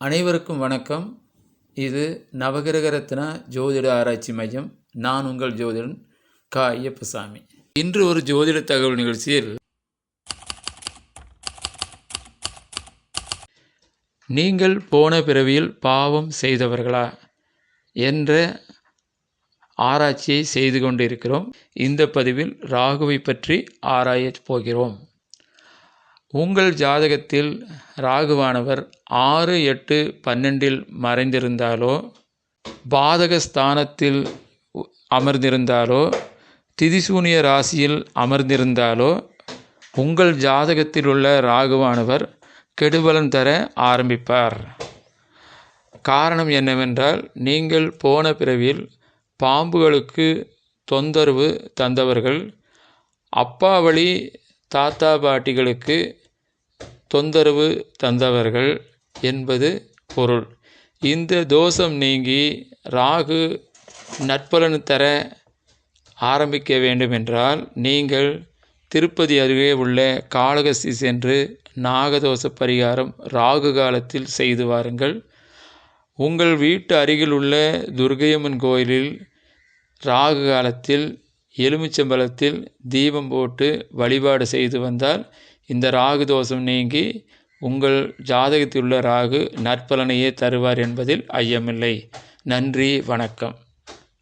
அனைவருக்கும் வணக்கம். இது நவகிரக ரத்னா ஜோதிட ஆராய்ச்சி மையம். நான் உங்கள் ஜோதிடன் கா. ஐயப்பசாமி. இன்று ஒரு ஜோதிட தகவல் நிகழ்ச்சியில் நீங்கள் போன பிறவியில் பாவம் செய்தவர்களா என்ற ஆராய்ச்சியை செய்து கொண்டிருக்கிறோம். இந்த பதிவில் ராகுவை பற்றி ஆராயப் போகிறோம். உங்கள் ஜாதகத்தில் ராகுவானவர் 6, 8, 12 மறைந்திருந்தாலோ, பாதகஸ்தானத்தில் அமர்ந்திருந்தாலோ, திதிசூனிய ராசியில் அமர்ந்திருந்தாலோ உங்கள் ஜாதகத்தில் உள்ள ராகுவானவர் கெடுபலன் தர ஆரம்பிப்பார். காரணம் என்னவென்றால், நீங்கள் போன பிறவியில் பாம்புகளுக்கு தொந்தரவு தந்தவர்கள், அப்பா வழி தாத்தா பாட்டிகளுக்கு தொந்தரவு தந்தவர்கள் என்பது பொருள். இந்த தோஷம் நீங்கி ராகு நற்பலன் தர ஆரம்பிக்க வேண்டுமென்றால் நீங்கள் திருப்பதி அருகே உள்ள காளகஸ்தி சென்று நாகதோஷ பரிகாரம் ராகு காலத்தில் செய்து வாருங்கள். உங்கள் வீட்டு அருகில் உள்ள துர்க்கையம்மன் கோயிலில் ராகு காலத்தில் எலுமிச்சம்பழத்தில் தீபம் போட்டு வழிபாடு செய்து வந்தால் இந்த ராகு தோஷம் நீங்கி உங்கள் ஜாதகத்தில் உள்ள ராகு நற்பலனையே தருவார் என்பதில் ஐயமில்லை. நன்றி, வணக்கம்.